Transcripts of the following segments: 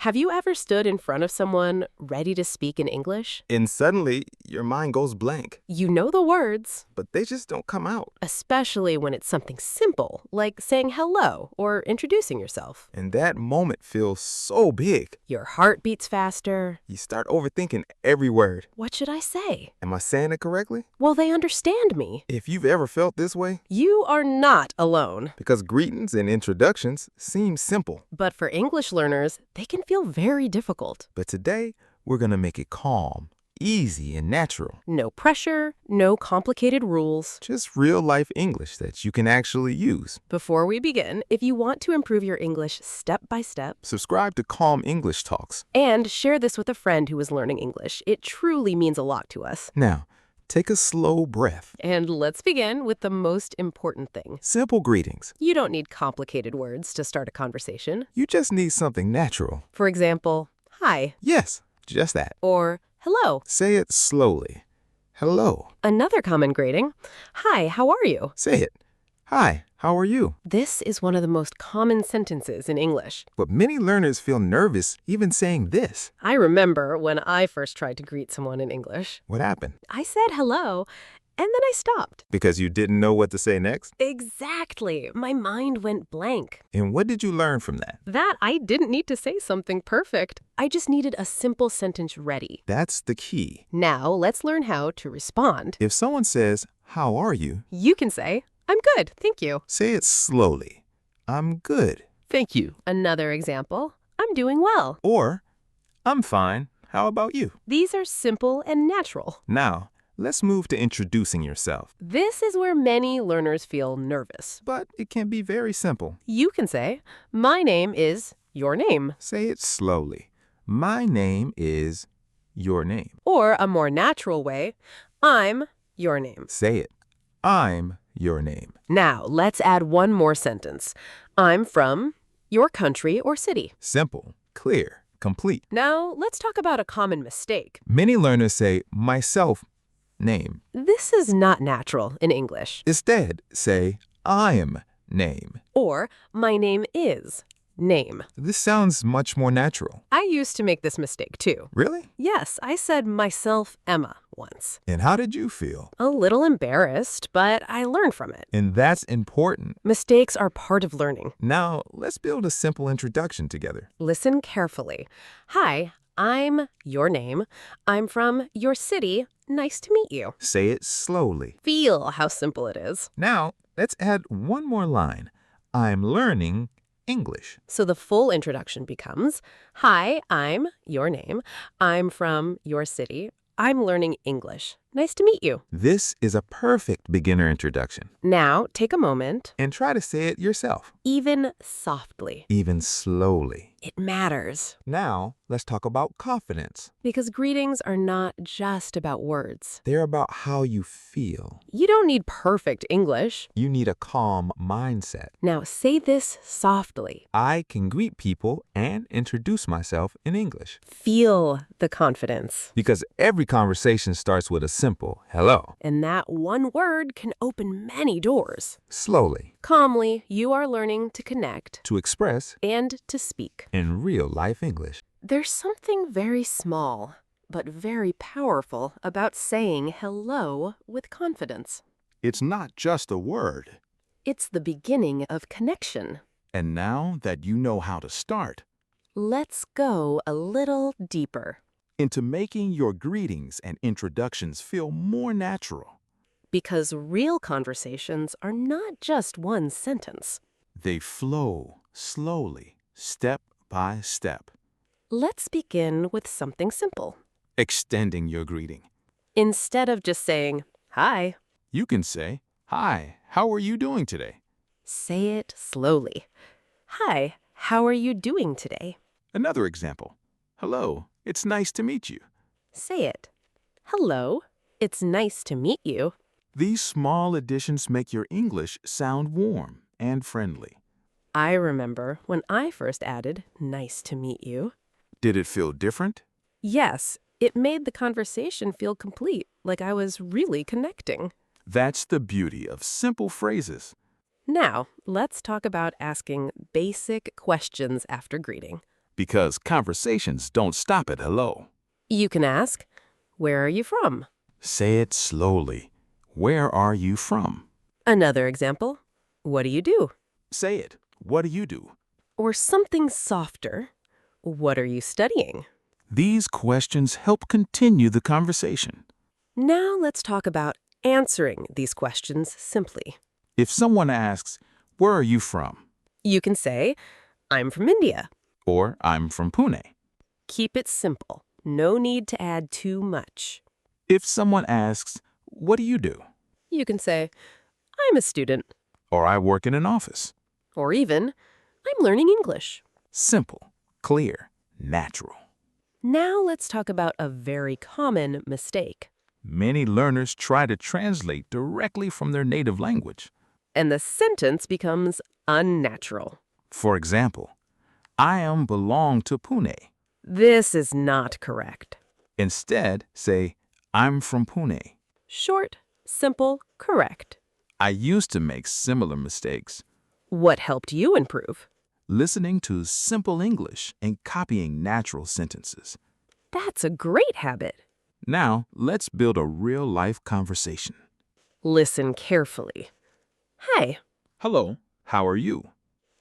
Have you ever stood in front of someone ready to speak in English? And suddenly, your mind goes blank, You know the words, but they just don't come out. especially when it's something simple, like saying hello or introducing yourself. And that moment feels so big. Your heart beats faster. You start overthinking every word. What should I say? Am I saying it correctly? Will they understand me? If you've ever felt this way, You are not alone. because greetings and introductions seem simple. But for English learners, they can feel very difficult. But today, we're going to make it calm, easy, and natural. No pressure, no complicated rules. Just real-life English that you can actually use. Before we begin, if you want to improve your English step by step, Subscribe to Calm English Talks. and share this with a friend who is learning English, it truly means a lot to us. Now, take a slow breath. And let's begin with the most important thing. Simple greetings. You don't need complicated words to start a conversation. You just need something natural. For example, hi, Yes, just that. or hello. Say it slowly. Hello. Another common greeting, hi, how are you? Say it. Hi, how are you? This is one of the most common sentences in English. But many learners feel nervous even saying this. I remember when I first tried to greet someone in English. What happened? I said hello, and then I stopped. Because you didn't know what to say next? Exactly. My mind went blank. And what did you learn from that? That I didn't need to say something perfect. I just needed a simple sentence ready. That's the key. Now, let's learn how to respond. If someone says, how are you? You can say, I'm good, thank you. Say it slowly. I'm good. Thank you. Another example, I'm doing well. Or, I'm fine. How about you? These are simple and natural. Now, let's move to introducing yourself. This is where many learners feel nervous. But it can be very simple. You can say, my name is your name. Say it slowly. My name is your name. Or a more natural way, I'm your name. Say it. I'm your name. Now, let's add one more sentence. I'm from your country or city. Simple, clear, complete. Now, let's talk about a common mistake. Many learners say myself name. This is not natural in English. Instead, say I'm name. Or, my name is name. This sounds much more natural. I used to make this mistake too. Really? Yes, I said myself Emma once. And how did you feel? A little embarrassed, but I learned from it. And that's important. Mistakes are part of learning. Now, let's build a simple introduction together. Listen carefully. Hi, I'm your name. I'm from your city. Nice to meet you. Say it slowly. Feel how simple it is. Now, let's add one more line. I'm learning English. So the full introduction becomes, hi, I'm your name. I'm from your city. I'm learning English. Nice to meet you. This is a perfect beginner introduction. Now, take a moment, And try to say it yourself, even softly. even slowly. It matters Now, let's talk about confidence. because greetings are not just about words. They're about how you feel. You don't need perfect English. You need a calm mindset. Now, say this softly. I can greet people and introduce myself in English. Feel the confidence. Because every conversation starts with a simple hello. And that one word can open many doors. Slowly, Calmly, you are learning to connect to express and to speak. in real-life English. There's something very small, but very powerful about saying hello with confidence. It's not just a word. It's the beginning of connection. And now that you know how to start, Let's go a little deeper. into making your greetings and introductions feel more natural. Because real conversations are not just one sentence. They flow slowly, step by step, Let's begin with something simple. extending your greeting. Instead of just saying, hi, You can say, "Hi, how are you doing today?" say it slowly. Hi, how are you doing today? Another example. "Hello, it's nice to meet you." Say it. Hello, it's nice to meet you. These small additions make your English sound warm and friendly. I remember when I first added nice to meet you. Did it feel different? Yes, it made the conversation feel complete, like I was really connecting. That's the beauty of simple phrases. Now, let's talk about asking basic questions after greeting. because conversations don't stop at hello. You can ask, where are you from? Say it slowly. Where are you from? Another example, what do you do? Say it. What do you do? Or something softer, what are you studying? These questions help continue the conversation. Now let's talk about answering these questions simply. If someone asks, where are you from? You can say, I'm from India. Or I'm from Pune. Keep it simple. No need to add too much. If someone asks, what do you do? You can say, I'm a student. Or I work in an office. Or even, I'm learning English. Simple, clear, natural. Now let's talk about a very common mistake. Many learners try to translate directly from their native language. And the sentence becomes unnatural. For example, I am belong to Pune. This is not correct. Instead, say, I'm from Pune. Short, simple, correct. I used to make similar mistakes. What helped you improve? Listening to simple English and copying natural sentences. That's a great habit. Now, let's build a real-life conversation. Listen carefully. Hi, Hello, how are you?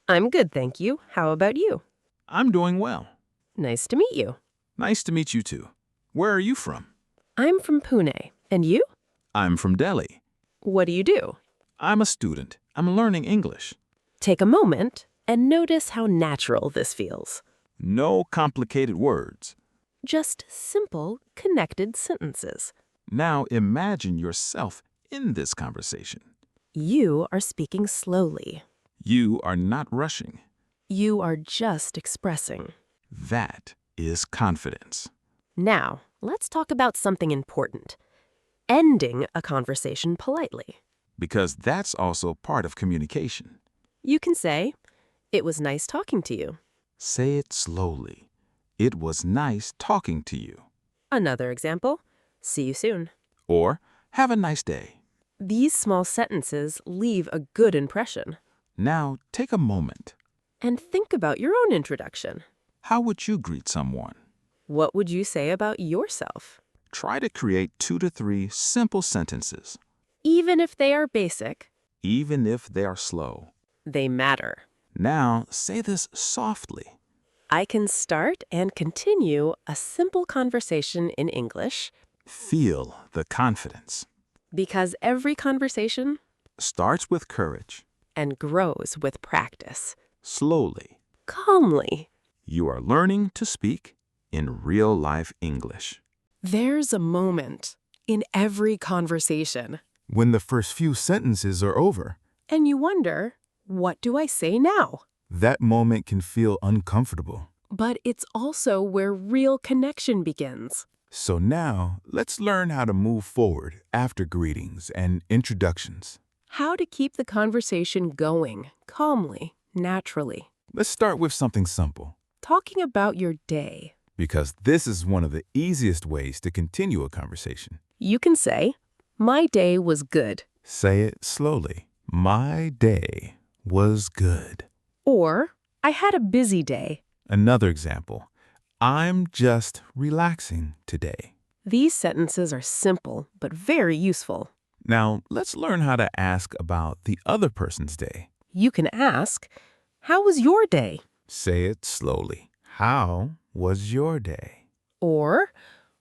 I'm good, thank you. How about you? I'm doing well. Nice to meet you. Nice to meet you too. Where are you from? I'm from Pune. And you? I'm from Delhi. What do you do? I'm a student. I'm learning English. Take a moment and notice how natural this feels. No complicated words. Just simple, connected sentences. Now imagine yourself in this conversation. You are speaking slowly. You are not rushing. You are just expressing. That is confidence. Now, let's talk about something important. Ending a conversation politely. Because that's also part of communication. You can say, it was nice talking to you. Say it slowly. It was nice talking to you. Another example, see you soon. Or, have a nice day. These small sentences leave a good impression. Now, take a moment. And think about your own introduction. How would you greet someone? What would you say about yourself? Try to create 2 to 3 simple sentences. Even if they are basic, Even if they are slow. they matter. Now, say this softly. I can start and continue a simple conversation in English Feel the confidence. because every conversation Starts with courage. and grows with practice. Slowly. Calmly. You are learning to speak in real-life English. There's a moment in every conversation. When the first few sentences are over, And you wonder, what do I say now? that moment can feel uncomfortable. But it's also where real connection begins. So now, let's learn how to move forward after greetings and introductions. How to keep the conversation going, calmly, naturally. Let's start with something simple, Talking about your day. because this is one of the easiest ways to continue a conversation. You can say, my day was good. Say it slowly. My day was good. Or, I had a busy day. Another example, I'm just relaxing today. These sentences are simple, but very useful. Now, let's learn how to ask about the other person's day. You can ask, how was your day? Say it slowly. How was your day? Or,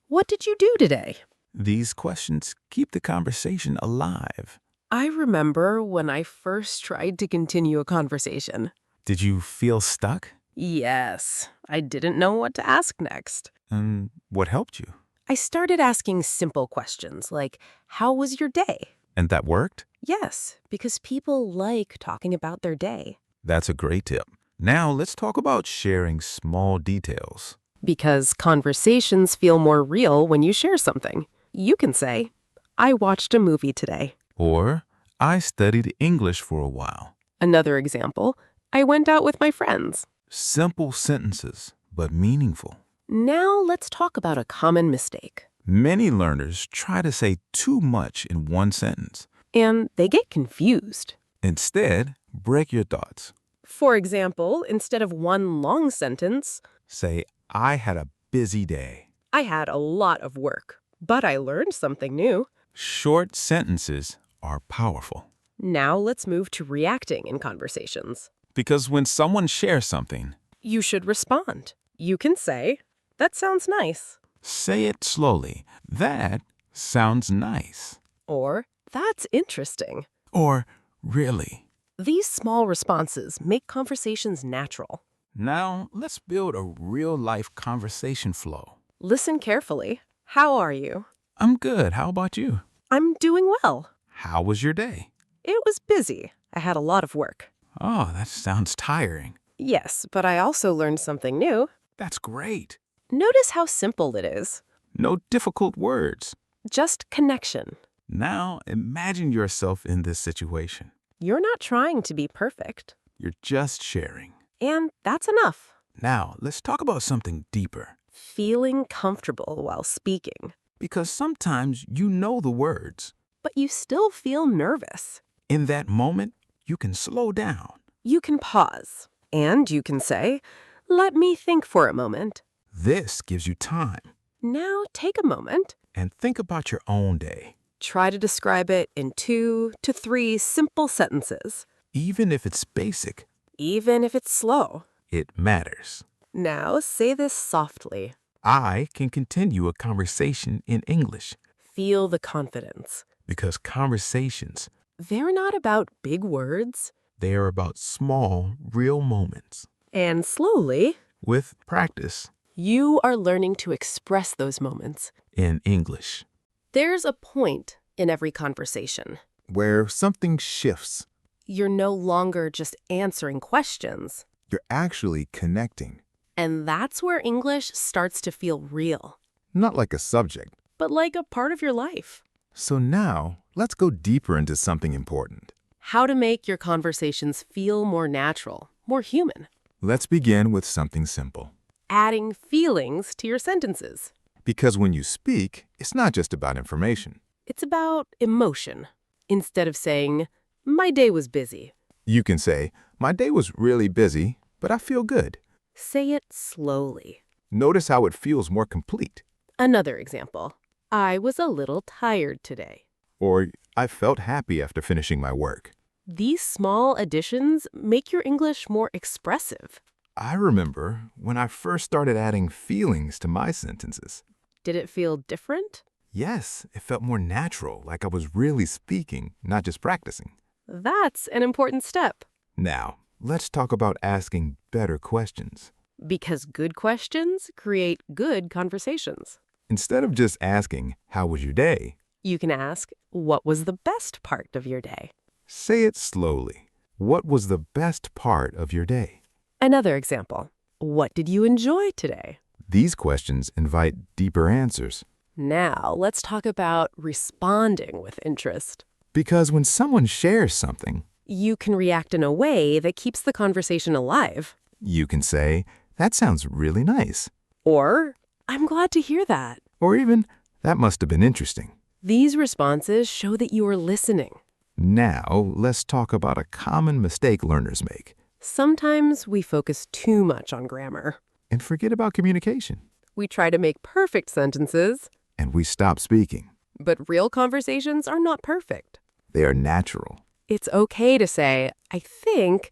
what did you do today? These questions keep the conversation alive. I remember when I first tried to continue a conversation. Did you feel stuck? Yes, I didn't know what to ask next. And what helped you? I started asking simple questions like, how was your day? And that worked? Yes, because people like talking about their day. That's a great tip. Now let's talk about sharing small details. Because conversations feel more real when you share something. You can say, I watched a movie today. Or, I studied English for a while. Another example, I went out with my friends. Simple sentences, but meaningful. Now let's talk about a common mistake. Many learners try to say too much in one sentence. And they get confused. Instead, break your thoughts. For example, instead of one long sentence, Say, I had a busy day. I had a lot of work, but I learned something new. Short sentences are powerful. Now let's move to reacting in conversations. Because when someone shares something, You should respond. You can say, "That sounds nice," say it slowly. That sounds nice. or "That's interesting." Or, really. These small responses make conversations natural. Now, let's build a real-life conversation flow. Listen carefully. How are you? I'm good. How about you? I'm doing well. How was your day? It was busy. I had a lot of work. Oh, that sounds tiring. Yes, but I also learned something new. That's great. Notice how simple it is. No difficult words. Just connection. Now, imagine yourself in this situation. You're not trying to be perfect. You're just sharing. And that's enough. Now, let's talk about something deeper. Feeling comfortable while speaking. Because sometimes you know the words. But you still feel nervous. In that moment, you can slow down. You can pause. And you can say, "Let me think for a moment." This gives you time. Now take a moment. And think about your own day. Try to describe it in 2 to 3 simple sentences. Even if it's basic, Even if it's slow. it matters. Now say this softly. I can continue a conversation in English Feel the confidence. because conversations, They're not about big words. they are about small, real moments. And slowly, With practice you are learning to express those moments. in English. There's a point in every conversation. Where something shifts, You're no longer just answering questions. you're actually connecting, And that's where English starts to feel real, not like a subject. but like a part of your life. So now, let's go deeper into something important. How to make your conversations feel more natural, more human. Let's begin with something simple. Adding feelings to your sentences. Because when you speak, it's not just about information. It's about emotion. Instead of saying, "My day was busy," You can say, my day was really busy, but I feel good. say it slowly. Notice how it feels more complete. Another example. "I was a little tired today." Or, I felt happy after finishing my work. These small additions make your English more expressive. I remember when I first started adding feelings to my sentences. Did it feel different? Yes, it felt more natural, like I was really speaking, not just practicing. That's an important step. Now, let's talk about asking better questions. Because good questions create good conversations. Instead of just asking, how was your day? You can ask, "What was the best part of your day?" Say it slowly. What was the best part of your day? Another example. "What did you enjoy today?" These questions invite deeper answers. Now, let's talk about responding with interest. Because when someone shares something, You can react in a way that keeps the conversation alive. you can say, that sounds really nice. Or, "I'm glad to hear that." Or even, that must have been interesting. These responses show that you are listening. Now, let's talk about a common mistake learners make Sometimes we focus too much on grammar. and forget about communication. We try to make perfect sentences, And we stop speaking. but real conversations are not perfect. They are natural. It's okay to say, "I think,"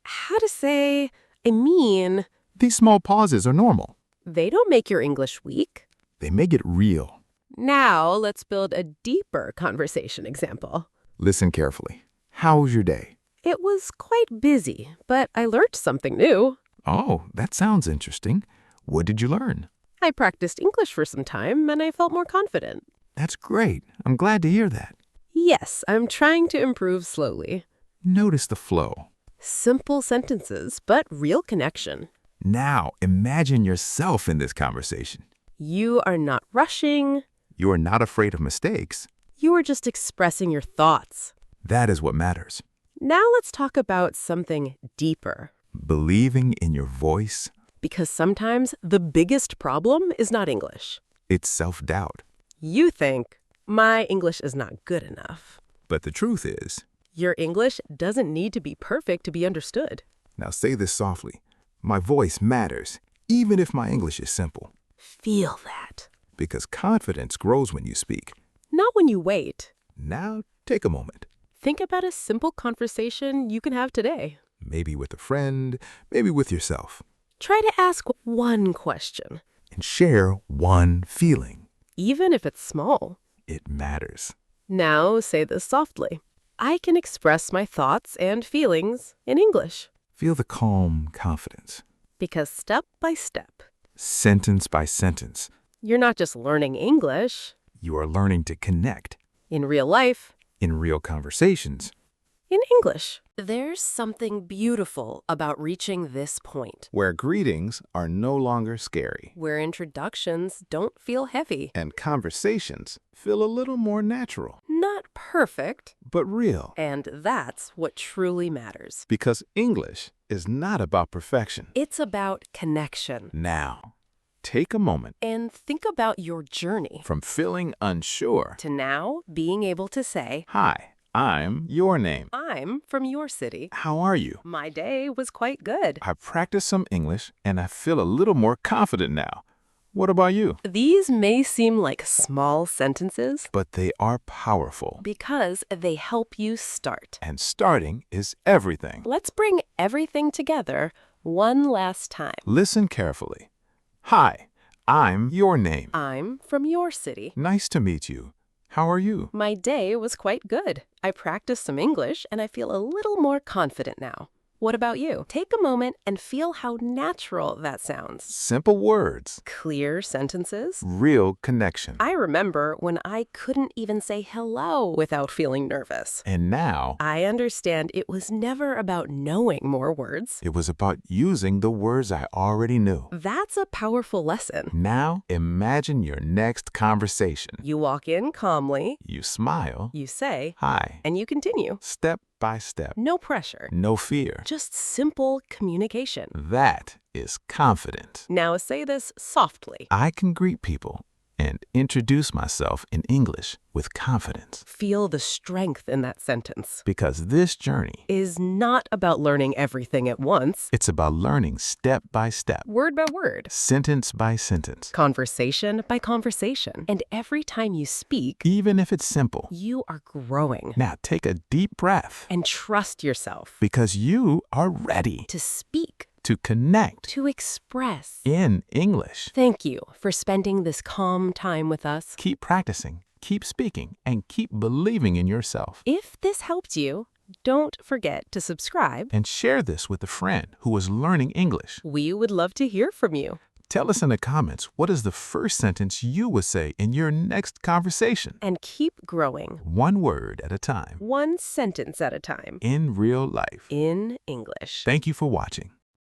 how to say, "I mean." These small pauses are normal. They don't make your English weak. They make it real. Now, let's build a deeper conversation example. Listen carefully. How was your day? It was quite busy, but I learned something new. Oh, that sounds interesting. What did you learn? I practiced English for some time, and I felt more confident. That's great. I'm glad to hear that. Yes, I'm trying to improve slowly. Notice the flow. Simple sentences, but real connection. Now, imagine yourself in this conversation. You are not rushing. You are not afraid of mistakes. You are just expressing your thoughts. That is what matters. Now let's talk about something deeper. Believing in your voice, Because sometimes the biggest problem is not English. it's self-doubt. You think, "My English is not good enough." But the truth is, Your English doesn't need to be perfect to be understood. now say this softly, my voice matters, even if my English is simple. Feel that. Because confidence grows when you speak. Not when you wait. Now, take a moment. Think about a simple conversation you can have today. Maybe with a friend, maybe with yourself. Try to ask one question, And share one feeling. even if it's small. It matters. Now say this softly. I can express my thoughts and feelings in English. Feel the calm confidence. Because step by step, Sentence by sentence, you're not just learning English. you are learning to connect In real life, in real conversations. in English. There's something beautiful about reaching this point, Where greetings are no longer scary where introductions don't feel heavy. and conversations feel a little more natural, Not perfect, but real. and that's what truly matters. Because English is not about perfection. It's about connection. Now, take a moment And think about your journey from feeling unsure. to now being able to say, Hi, I'm your name. I'm from your city. How are you? My day was quite good. I practiced some English and I feel a little more confident now. What about you? These may seem like small sentences But they are powerful. because they help you start. And starting is everything. Let's bring everything together one last time. Listen carefully. Hi, I'm your name. I'm from your city. Nice to meet you. How are you? My day was quite good. I practiced some English and I feel a little more confident now. What about you? Take a moment and feel how natural that sounds. Simple words. Clear sentences. Real connection. I remember when I couldn't even say hello without feeling nervous. And now, I understand it was never about knowing more words. it was about using the words I already knew. That's a powerful lesson. Now, imagine your next conversation. You walk in calmly, You smile. you say, Hi. and you continue. Step by step. No pressure. No fear. Just simple communication. That is confident. Now say this softly. I can greet people and introduce myself in English with confidence. Feel the strength in that sentence. Because this journey, Is not about learning everything at once, it's about learning step by step, word by word, sentence by sentence. conversation by conversation. And every time you speak, Even if it's simple. you are growing. Now take a deep breath And trust yourself because you are ready to speak, to connect to express. in English. Thank you for spending this calm time with us. Keep practicing, keep speaking, and keep believing in yourself. If this helped you, don't forget to subscribe. And share this with a friend who is learning English. We would love to hear from you. Tell us in the comments what is the first sentence you would say in your next conversation. And keep growing, One word at a time one sentence at a time, in real life. in English. Thank you for watching.